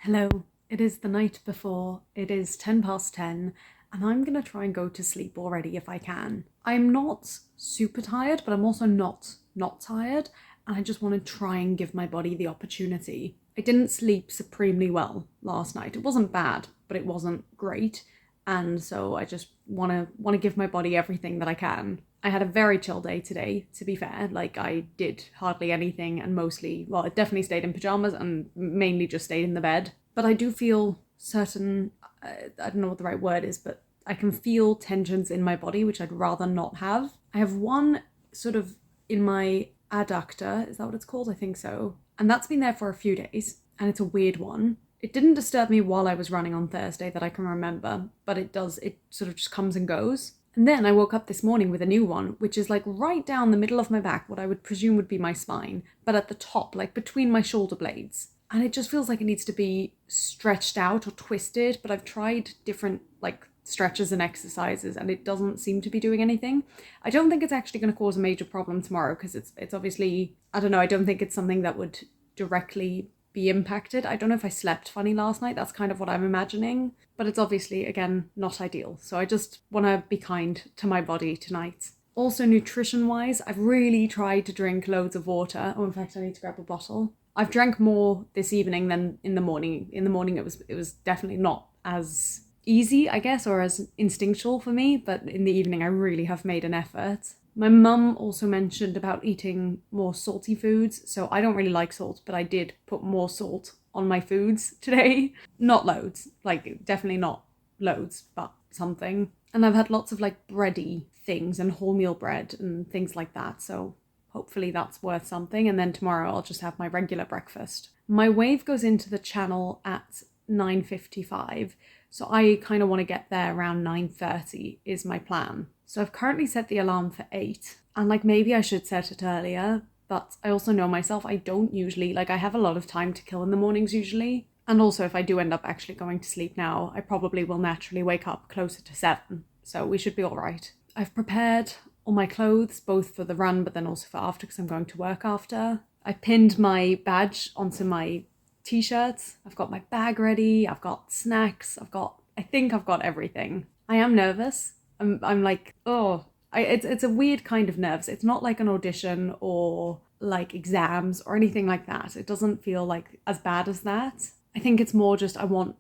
Hello, it is the night before, it is 10 past 10, and I'm gonna try and go to sleep already if I can. I'm not super tired, but I'm also not tired, and I just want to try and give my body the opportunity. I didn't sleep supremely well last night. It wasn't bad, but it wasn't great, and so I just wanna give my body everything that I can. I had a very chill day today, to be fair. Like, I did hardly anything and mostly, well, I definitely stayed in pajamas and mainly just stayed in the bed. But I do feel certain, I don't know what the right word is, but I can feel tensions in my body, which I'd rather not have. I have one sort of in my adductor, is that what it's called? I think so. And that's been there for a few days, and it's a weird one. It didn't disturb me while I was running on Thursday that I can remember, but it sort of just comes and goes. And then I woke up this morning with a new one, which is like right down the middle of my back, what I would presume would be my spine, but at the top, like between my shoulder blades. And it just feels like it needs to be stretched out or twisted, but I've tried different like stretches and exercises and it doesn't seem to be doing anything. I don't think it's actually going to cause a major problem tomorrow because it's obviously, I don't know, I don't think it's something that would directly be impacted. I don't know if I slept funny last night. That's kind of what I'm imagining, but it's obviously, again, not ideal. So I just want to be kind to my body tonight. Also, nutrition wise, I've really tried to drink loads of water. Oh, in fact, I need to grab a bottle. I've drank more this evening than in the morning. In the morning, it was definitely not as easy, I guess, or as instinctual for me, but in the evening, I really have made an effort. My mum also mentioned about eating more salty foods, so I don't really like salt, but I did put more salt on my foods today. Not loads, like definitely not loads, but something. And I've had lots of like bready things and wholemeal bread and things like that, so hopefully that's worth something. And then tomorrow I'll just have my regular breakfast. My wave goes into the channel at 9:55, so I kind of want to get there around 9:30 is my plan. So I've currently set the alarm for 8, and like maybe I should set it earlier, but I also know myself, I don't usually, like I have a lot of time to kill in the mornings usually. And also if I do end up actually going to sleep now, I probably will naturally wake up closer to 7, so we should be all right. I've prepared all my clothes, both for the run, but then also for after, because I'm going to work after. I pinned my badge onto my t-shirts. I've got my bag ready. I've got snacks. I think I've got everything. I am nervous. I'm like, it's a weird kind of nerves. It's not like an audition or like exams or anything like that. It doesn't feel like as bad as that. I think it's more just I want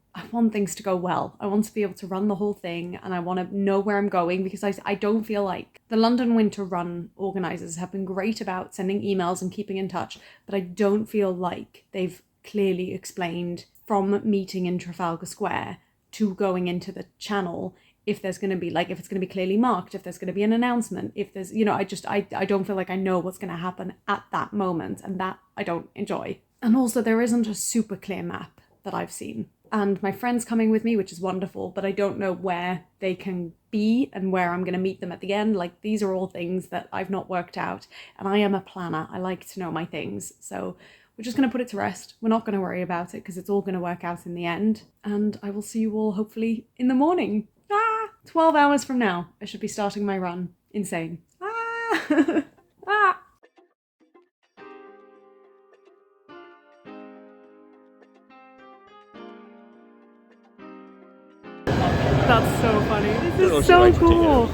things to go well. I want to be able to run the whole thing and I want to know where I'm going, because I don't feel like the London Winter Run organisers have been great about sending emails and keeping in touch, but I don't feel like they've clearly explained from meeting in Trafalgar Square to going into the channel if there's going to be like, if it's going to be clearly marked, if there's going to be an announcement, if there's, you know, I don't feel like I know what's going to happen at that moment, and that I don't enjoy. And also there isn't a super clear map that I've seen. And my friend's coming with me, which is wonderful, but I don't know where they can be and where I'm going to meet them at the end. Like, these are all things that I've not worked out, and I am a planner. I like to know my things. So we're just going to put it to rest. We're not going to worry about it because it's all going to work out in the end. And I will see you all hopefully in the morning. 12 hours from now, I should be starting my run. Insane. That's so funny. This is so cool.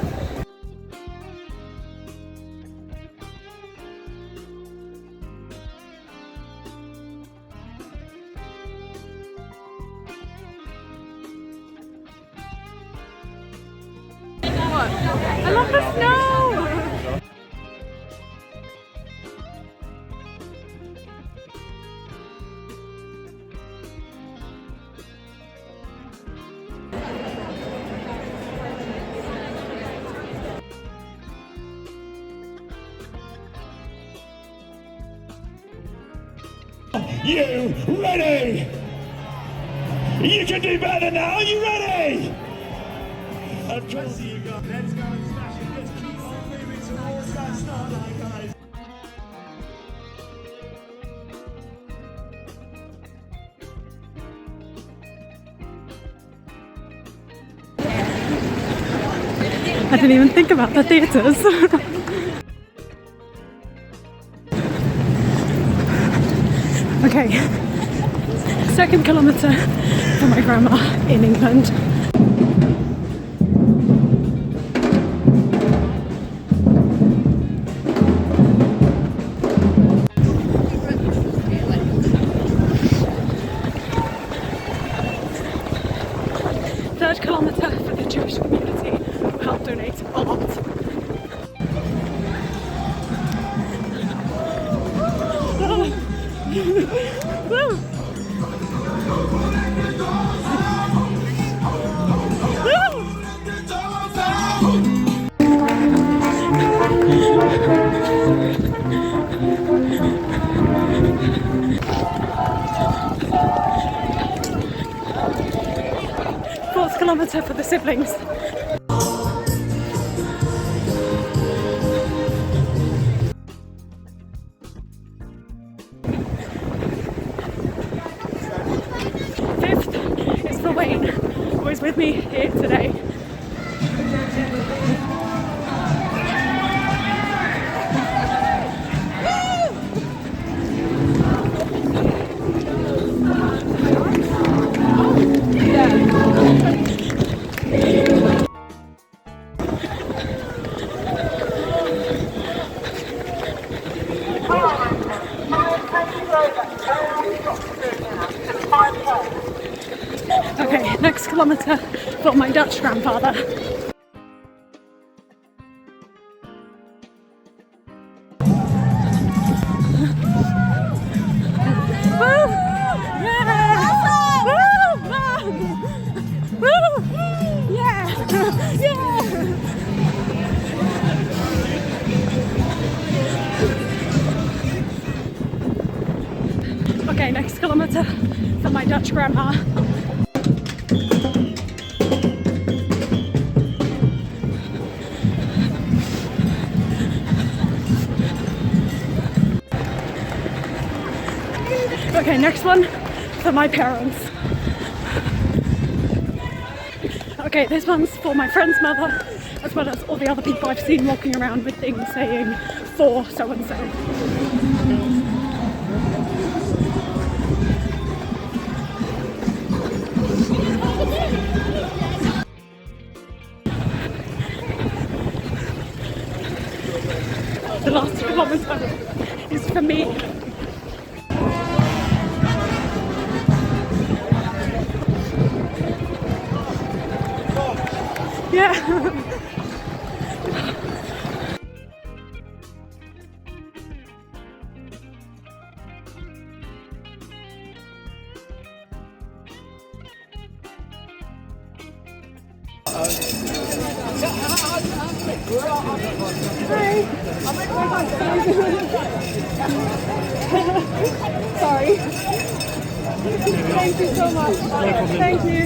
What? I love the snow! You ready? You can do better now. Are you ready? Of course you got. Let's go and smash it. Let's keep on moving towards that start line, guys. I didn't even think about the theatres. Okay, Second kilometre for my grandma in England. Third kilometre for the Jewish community who helped donate a lot. Woo! Fourth kilometre for the siblings. Fifth is for Wayne, who is with me here today. Okay, next kilometre for my Dutch grandfather. Woo! Yeah! Woo! Woo! Yeah! Yeah! Okay, next kilometre for my Dutch grandma. Okay, next one for my parents. Okay, this one's for my friend's mother, as well as all the other people I've seen walking around with things saying for so and so. The last kilometre is for me. Yeah. Sorry. Thank you so much. Thank you.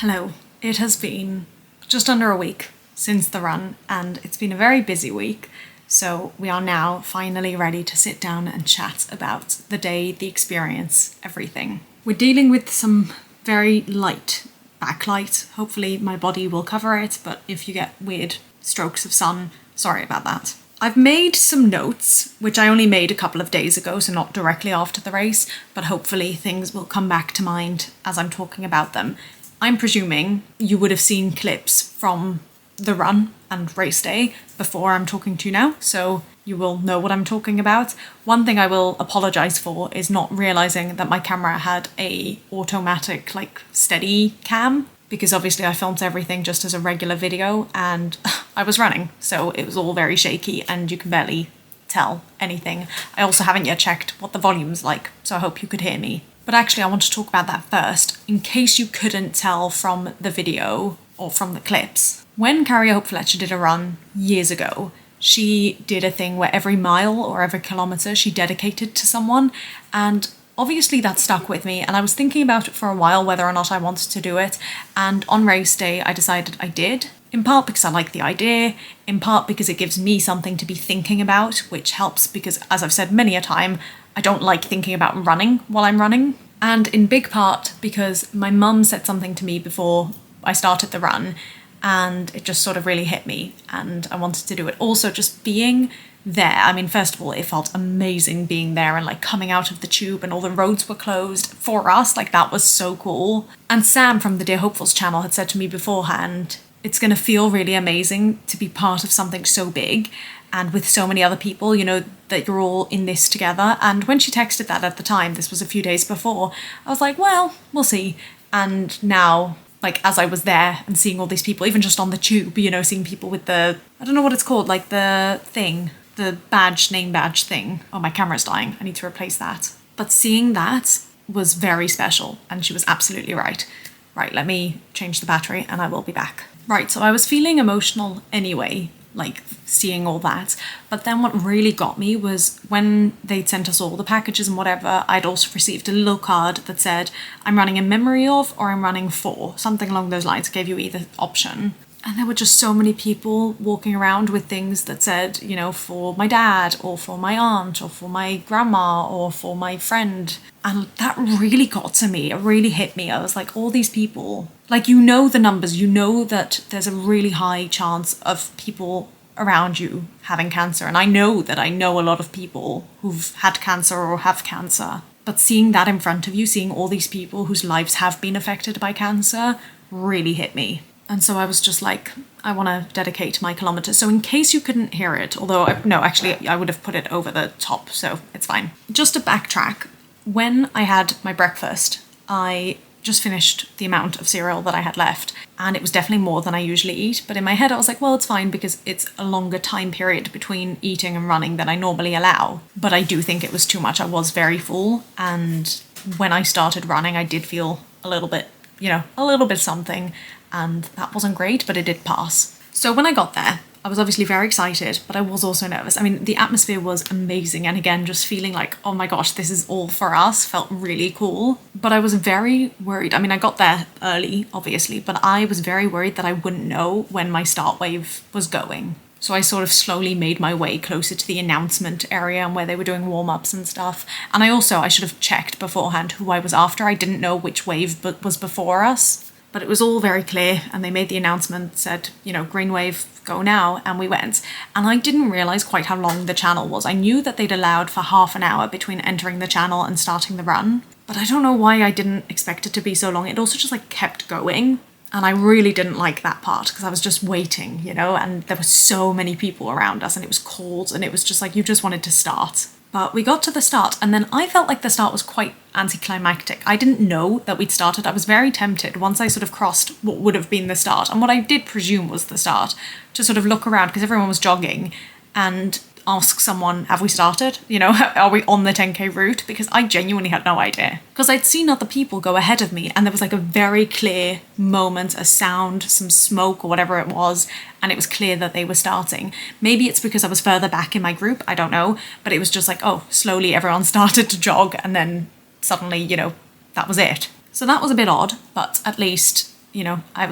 Hello. It has been just under a week since the run, and it's been a very busy week, so we are now finally ready to sit down and chat about the day, the experience, everything. We're dealing with some very light backlight. Hopefully my body will cover it, but if you get weird strokes of sun, sorry about that. I've made some notes, which I only made a couple of days ago, so not directly after the race, but hopefully things will come back to mind as I'm talking about them. I'm presuming you would have seen clips from the run and race day before I'm talking to you now, so you will know what I'm talking about. One thing I will apologize for is not realizing that my camera had a automatic like steady cam, because obviously I filmed everything just as a regular video and I was running, so it was all very shaky and you can barely tell anything. I also haven't yet checked what the volume's like, so I hope you could hear me. But actually I want to talk about that first, in case you couldn't tell from the video or from the clips. When Carrie Hope Fletcher did a run years ago, she did a thing where every mile or every kilometre she dedicated to someone, and obviously that stuck with me, and I was thinking about it for a while whether or not I wanted to do it, and on race day I decided I did, in part because I like the idea, in part because it gives me something to be thinking about, which helps because, as I've said many a time, I don't like thinking about running while I'm running, and in big part because my mum said something to me before I started the run, and it just sort of really hit me and I wanted to do it. Also, just being there, I mean, first of all, it felt amazing being there and like coming out of the tube and all the roads were closed for us, like that was so cool. And Sam from the Dear Hopefuls channel had said to me beforehand, it's going to feel really amazing to be part of something so big and with so many other people, you know, that you're all in this together. And when she texted that at the time, this was a few days before, I was like, well, we'll see. And now, like, as I was there and seeing all these people, even just on the tube, you know, seeing people with the, I don't know what it's called, like the thing, the badge, name badge thing. Oh, my camera's dying. I need to replace that. But seeing that was very special, and she was absolutely right. Right, let me change the battery and I will be back. Right, so I was feeling emotional anyway, like seeing all that. But then what really got me was when they'd sent us all the packages and whatever, I'd also received a little card that said, I'm running in memory of or I'm running for, something along those lines. It gave you either option. And there were just so many people walking around with things that said, you know, for my dad or for my aunt or for my grandma or for my friend. And that really got to me. It really hit me. I was like, all these people, like, you know the numbers, you know that there's a really high chance of people around you having cancer. And I know that I know a lot of people who've had cancer or have cancer. But seeing that in front of you, seeing all these people whose lives have been affected by cancer really hit me. And so I was just like, I want to dedicate my kilometre. So in case you couldn't hear it, although, no, actually, I would have put it over the top, so it's fine. Just to backtrack, when I had my breakfast, I just finished the amount of cereal that I had left, and it was definitely more than I usually eat. But in my head, I was like, well, it's fine because it's a longer time period between eating and running than I normally allow. But I do think it was too much. I was very full, and when I started running, I did feel a little bit, you know, a little bit something. And that wasn't great, but it did pass. So when I got there, I was obviously very excited, but I was also nervous. I mean, the atmosphere was amazing. And again, just feeling like, oh my gosh, this is all for us, felt really cool. But I was very worried. I mean, I got there early, obviously, but I was very worried that I wouldn't know when my start wave was going. So I sort of slowly made my way closer to the announcement area and where they were doing warm-ups and stuff. And I should have checked beforehand who I was after. I didn't know which wave was before us. But it was all very clear, and they made the announcement, said, you know, green wave, go now, and we went. And I didn't realise quite how long the channel was. I knew that they'd allowed for half an hour between entering the channel and starting the run, but I don't know why I didn't expect it to be so long. It also just like kept going, and I really didn't like that part because I was just waiting, you know, and there were so many people around us and it was cold and it was just like you just wanted to start. But we got to the start, and then I felt like the start was quite anticlimactic. I didn't know that we'd started. I was very tempted once I sort of crossed what would have been the start, and what I did presume was the start, to sort of look around because everyone was jogging and ask someone, have we started? You know, are we on the 10k route? Because I genuinely had no idea. Because I'd seen other people go ahead of me and there was like a very clear moment, a sound, some smoke or whatever it was, and it was clear that they were starting. Maybe it's because I was further back in my group, I don't know, but it was just like, oh, slowly everyone started to jog and then suddenly, you know, that was it. So that was a bit odd, but at least, you know, I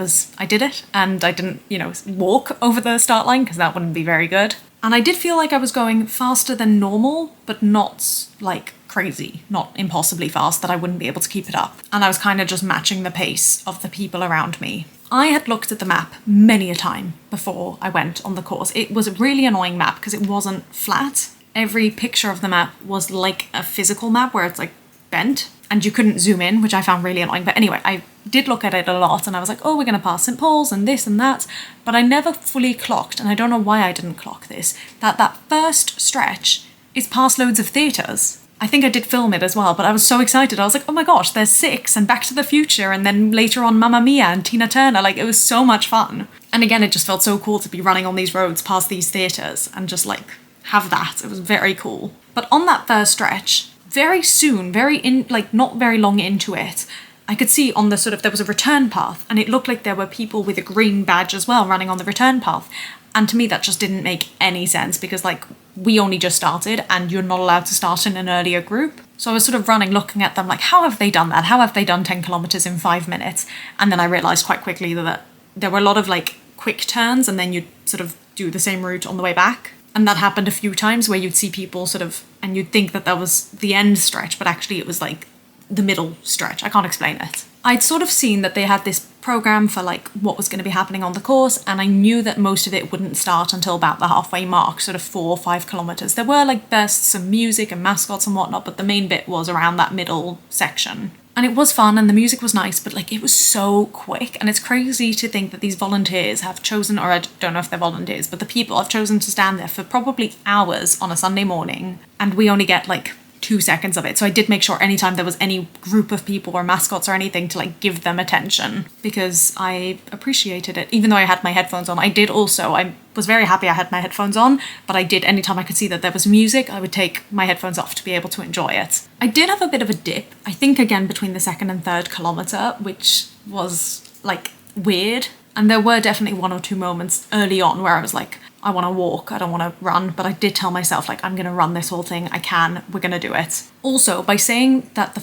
did it, and I didn't, you know, walk over the start line because that wouldn't be very good. And I did feel like I was going faster than normal, but not like crazy, not impossibly fast that I wouldn't be able to keep it up. And I was kind of just matching the pace of the people around me. I had looked at the map many a time before I went on the course. It was a really annoying map because it wasn't flat. Every picture of the map was like a physical map where it's like bent. and you couldn't zoom in, which I found really annoying. But anyway, I did look at it a lot and I was like, oh, we're going to pass St. Paul's and this and that. But I never fully clocked, and I don't know why I didn't clock this, that first stretch is past loads of theatres. I think I did film it as well, but I was so excited. I was like, oh my gosh, there's Six and Back to the Future, and then later on Mamma Mia and Tina Turner. Like, it was so much fun. And again, it just felt so cool to be running on these roads past these theatres and just like have that. It was very cool. But on that first stretch, very soon, not very long into it, I could see on the there was a return path, and it looked like there were people with a green badge as well running on the return path. And to me, that just didn't make any sense, because like, we only just started and you're not allowed to start in an earlier group. So I was sort of running, looking at them like, how have they done that? How have they done 10 kilometers in 5 minutes? And then I realized quite quickly that there were a lot of like quick turns, and then you'd sort of do the same route on the way back. And that happened a few times where you'd see people and you'd think that was the end stretch, but actually it was like the middle stretch. I can't explain it. I'd sort of seen that they had this program for like what was going to be happening on the course, and I knew that most of it wouldn't start until about the halfway mark, sort of 4 or 5 kilometers. There were like bursts of music and mascots and whatnot, but the main bit was around that middle section. And it was fun and the music was nice, but like, it was so quick. And it's crazy to think that these volunteers have chosen, or I don't know if they're volunteers, but the people have chosen to stand there for probably hours on a Sunday morning, and we only get like 2 seconds of it. So I did make sure anytime there was any group of people or mascots or anything to like give them attention, because I appreciated it. Even though I had my headphones on, I was very happy I had my headphones on, but I did, anytime I could see that there was music, I would take my headphones off to be able to enjoy it. I did have a bit of a dip, I think again between the 2nd and 3rd kilometer, which was like weird. And there were definitely 1 or 2 moments early on where I was like, I want to walk, I don't want to run, but I did tell myself, like, I'm going to run this whole thing, we're going to do it. Also, by saying that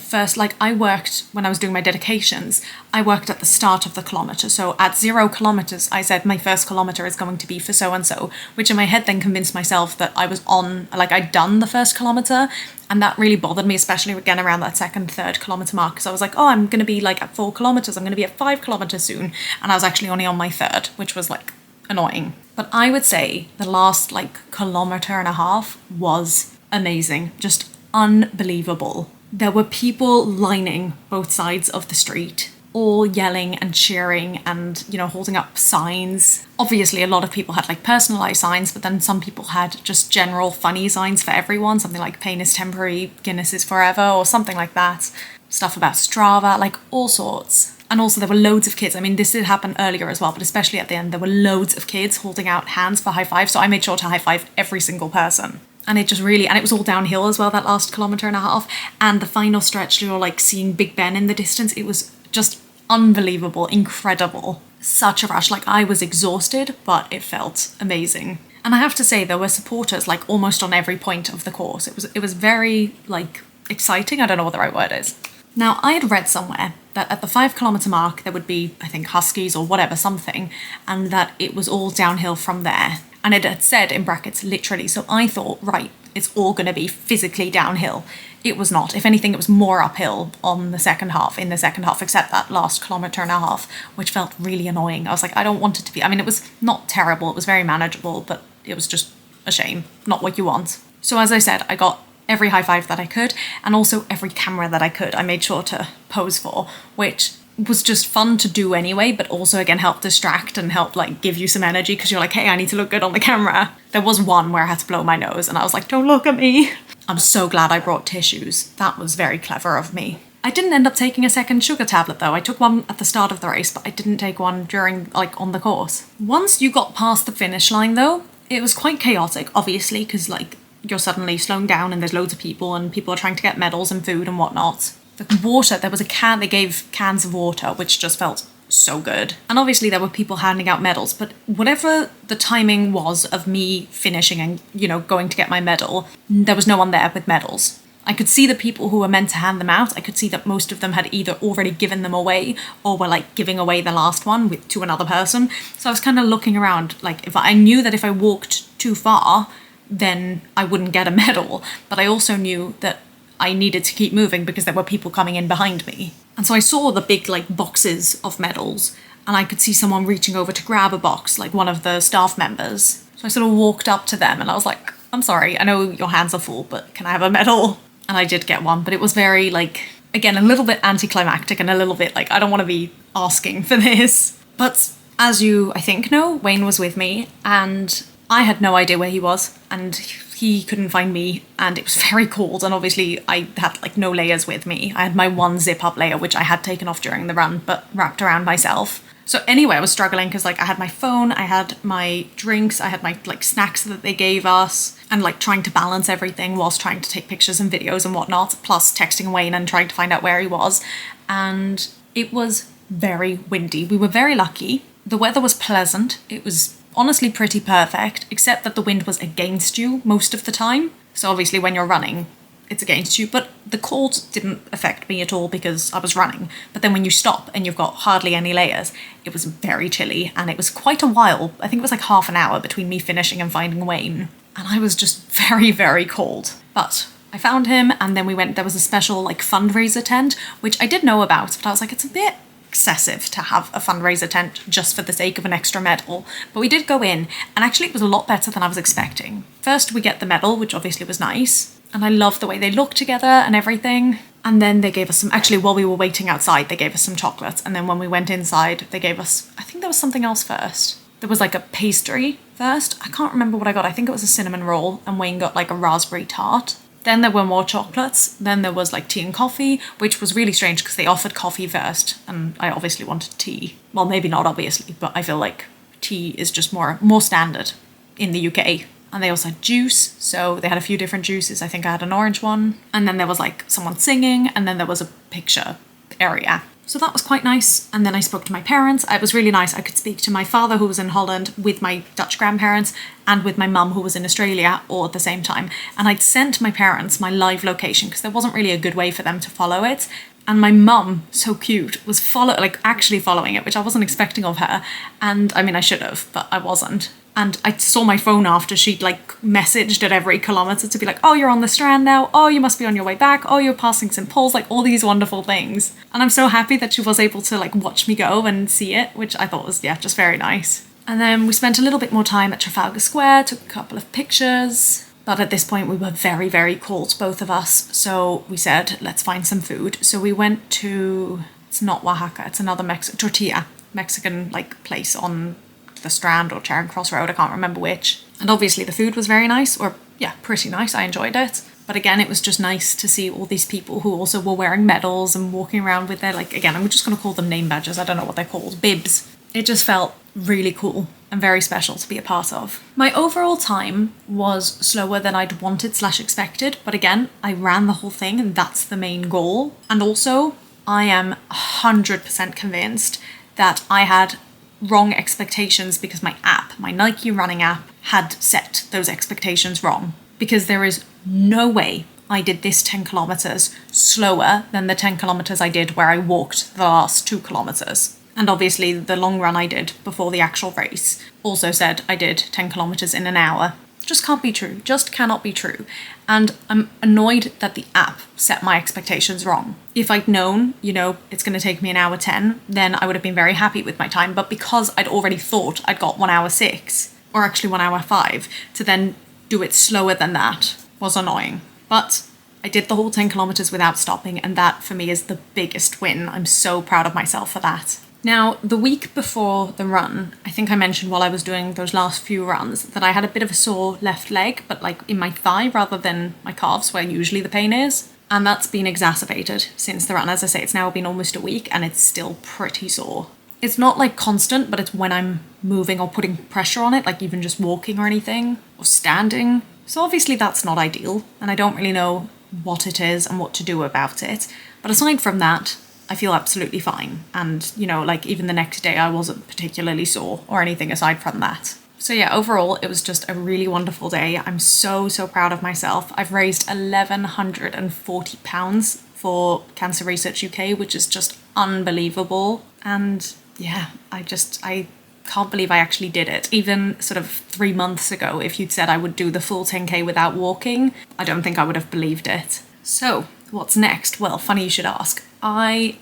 I worked, when I was doing my dedications, I worked at the start of the kilometre, so at 0 kilometres, I said my first kilometre is going to be for so-and-so, which in my head then convinced myself that I was I'd done the first kilometre, and that really bothered me, especially again around that 2nd, 3rd kilometre mark, because I was like, oh, I'm going to be like at 4 kilometres, I'm going to be at 5 kilometres soon, and I was actually only on my 3rd, which was like annoying. But I would say the last like kilometre and a half was amazing, just unbelievable. There were people lining both sides of the street, all yelling and cheering and, holding up signs. Obviously, a lot of people had like personalised signs, but then some people had just general funny signs for everyone, something like pain is temporary, Guinness is forever, or something like that. Stuff about Strava, like all sorts. And also there were loads of kids. I mean, this did happen earlier as well, but especially at the end, there were loads of kids holding out hands for high five. So I made sure to high five every single person. And it was all downhill as well, that last kilometre and a half. And the final stretch, you're like seeing Big Ben in the distance. It was just unbelievable, incredible. Such a rush. Like, I was exhausted, but it felt amazing. And I have to say, there were supporters like almost on every point of the course. It was very like exciting. I don't know what the right word is. Now, I had read somewhere that at the 5 kilometre mark, there would be, I think, huskies or whatever, something, and that it was all downhill from there. And it had said in brackets, literally. So I thought, right, it's all going to be physically downhill. It was not. If anything, it was more uphill in the second half, except that last kilometre and a half, which felt really annoying. I was like, I don't want it to be. I mean, it was not terrible. It was very manageable, but it was just a shame. Not what you want. So as I said, I got every high five that I could, and also every camera that I could I made sure to pose for, which was just fun to do anyway, but also again helped distract and help like give you some energy, because you're like, hey, I need to look good on the camera. There was one where I had to blow my nose and I was like, don't look at me. I'm so glad I brought tissues. That was very clever of me. I didn't end up taking a second sugar tablet though. I took one at the start of the race, but I didn't take one during, like, on the course. Once you got past the finish line though, it was quite chaotic, obviously, because like you're suddenly slowing down and there's loads of people and people are trying to get medals and food and whatnot. The water, there was a can, they gave cans of water, which just felt so good. And obviously there were people handing out medals, but whatever the timing was of me finishing and, going to get my medal, there was no one there with medals. I could see the people who were meant to hand them out. I could see that most of them had either already given them away or were like giving away the last one to another person. So I was kind of looking around, like, I knew that if I walked too far, then I wouldn't get a medal. But I also knew that I needed to keep moving because there were people coming in behind me. And so I saw the big like boxes of medals, and I could see someone reaching over to grab a box, like one of the staff members. So I sort of walked up to them and I was like, I'm sorry, I know your hands are full, but can I have a medal? And I did get one, but it was very like again, a little bit anticlimactic and a little bit like, I don't want to be asking for this. But as you, I think, know, Wayne was with me and I had no idea where he was and he couldn't find me and it was very cold and obviously I had like no layers with me. I had my one zip up layer which I had taken off during the run but wrapped around myself. So anyway, I was struggling because like I had my phone, I had my drinks, I had my like snacks that they gave us and like trying to balance everything whilst trying to take pictures and videos and whatnot, plus texting Wayne and trying to find out where he was. And it was very windy. We were very lucky. The weather was pleasant. It was honestly pretty perfect, except that the wind was against you most of the time. So obviously when you're running, it's against you, but the cold didn't affect me at all because I was running. But then when you stop and you've got hardly any layers, it was very chilly and it was quite a while. I think it was like half an hour between me finishing and finding Wayne. And I was just very, very cold. But I found him and then we went, there was a special like fundraiser tent, which I did know about, but I was like, it's a bit excessive to have a fundraiser tent just for the sake of an extra medal. But we did go in and actually it was a lot better than I was expecting. First we get the medal, which obviously was nice. And I love the way they look together and everything. And then they gave us some, actually while we were waiting outside, they gave us some chocolates. And then when we went inside, they gave us, I think there was something else first. There was like a pastry first. I can't remember what I got. I think it was a cinnamon roll and Wayne got like a raspberry tart. Then there were more chocolates. Then there was like tea and coffee, which was really strange because they offered coffee first. And I obviously wanted tea. Well, maybe not obviously, but I feel like tea is just more standard in the UK. And they also had juice, so they had a few different juices. I think I had an orange one. And then there was like someone singing, and then there was a picture area. So that was quite nice. And then I spoke to my parents. It was really nice. I could speak to my father who was in Holland with my Dutch grandparents and with my mum who was in Australia all at the same time. And I'd sent my parents my live location because there wasn't really a good way for them to follow it. And my mum, so cute, was actually following it, which I wasn't expecting of her. And I mean, I should have, but I wasn't. And I saw my phone after she'd like messaged at every kilometre to be like, oh, you're on the Strand now. Oh, you must be on your way back. Oh, you're passing St. Paul's, like all these wonderful things. And I'm so happy that she was able to like watch me go and see it, which I thought was, yeah, just very nice. And then we spent a little bit more time at Trafalgar Square, took a couple of pictures. But at this point we were very, very cold, both of us. So we said, let's find some food. So we went to, it's not Oaxaca, it's another Tortilla, Mexican like place on the Strand or Charing Cross Road, I can't remember which. And obviously the food was very nice, or yeah, pretty nice, I enjoyed it. But again, it was just nice to see all these people who also were wearing medals and walking around with their, like, again, I'm just going to call them name badges, I don't know what they're called, bibs. It just felt really cool and very special to be a part of. My overall time was slower than I'd wanted / expected, but again, I ran the whole thing and that's the main goal. And also, I am 100% convinced that I had wrong expectations because my app, my Nike running app, had set those expectations wrong. Because there is no way I did this 10 kilometers slower than the 10 kilometers I did where I walked the last 2 kilometers. And obviously the long run I did before the actual race also said I did 10 kilometers in an hour. Just can't be true, just cannot be true. And I'm annoyed that the app set my expectations wrong. If I'd known, it's going to take me an hour 10, then I would have been very happy with my time. But because I'd already thought I'd got 1 hour 6, or actually 1 hour 5, to then do it slower than that was annoying. But I did the whole 10 kilometers without stopping, and that for me is the biggest win. I'm so proud of myself for that. Now, the week before the run, I think I mentioned while I was doing those last few runs that I had a bit of a sore left leg, but like in my thigh rather than my calves where usually the pain is. And that's been exacerbated since the run. As I say, it's now been almost a week and it's still pretty sore. It's not like constant, but it's when I'm moving or putting pressure on it, like even just walking or anything, or standing. So obviously that's not ideal, and I don't really know what it is and what to do about it. But aside from that, I feel absolutely fine. And, like even the next day I wasn't particularly sore or anything aside from that. So yeah, overall, it was just a really wonderful day. I'm so, so proud of myself. I've raised £1,140 for Cancer Research UK, which is just unbelievable. And yeah, I can't believe I actually did it. Even sort of 3 months ago, if you'd said I would do the full 10k without walking, I don't think I would have believed it. So what's next? Well, funny you should ask. I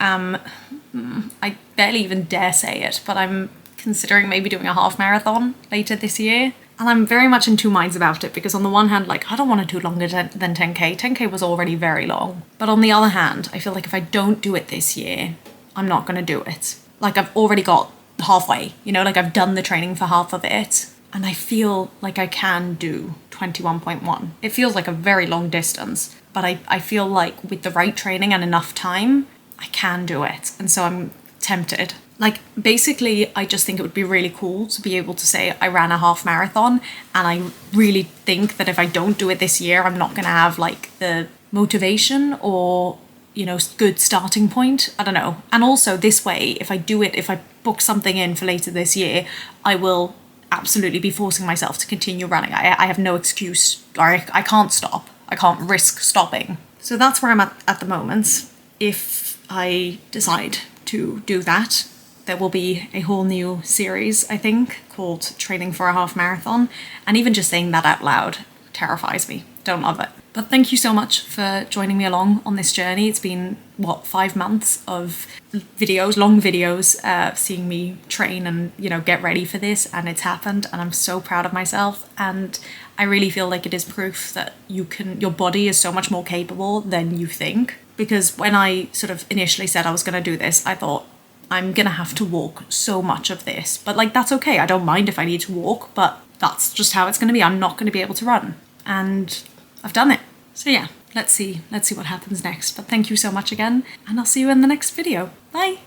barely even dare say it, but I'm considering maybe doing a half marathon later this year. And I'm very much in two minds about it, because on the one hand, like, I don't want to do longer than 10K. 10K was already very long. But on the other hand, I feel like if I don't do it this year, I'm not going to do it. Like, I've already got halfway, you know, like I've done the training for half of it. And I feel like I can do 21.1. It feels like a very long distance, but I feel like with the right training and enough time, I can do it. And so I'm tempted. Like, basically, I just think it would be really cool to be able to say I ran a half marathon, and I really think that if I don't do it this year, I'm not going to have like the motivation or, you know, good starting point. I don't know. And also this way, if I do it, if I book something in for later this year, I will absolutely be forcing myself to continue running. I have no excuse, or I can't stop. I can't risk stopping. So that's where I'm at the moment. If I decide to do that, there will be a whole new series, I think, called Training for a Half Marathon. And even just saying that out loud terrifies me. Don't love it. But thank you so much for joining me along on this journey. It's been, 5 months of videos, long videos, seeing me train and, you know, get ready for this, and it's happened, and I'm so proud of myself. And I really feel like it is proof that your body is so much more capable than you think. Because when I sort of initially said I was going to do this, I thought, I'm going to have to walk so much of this. But like, that's okay. I don't mind if I need to walk, but that's just how it's going to be. I'm not going to be able to run. And I've done it. So yeah, let's see what happens next. But thank you so much again, and I'll see you in the next video. Bye.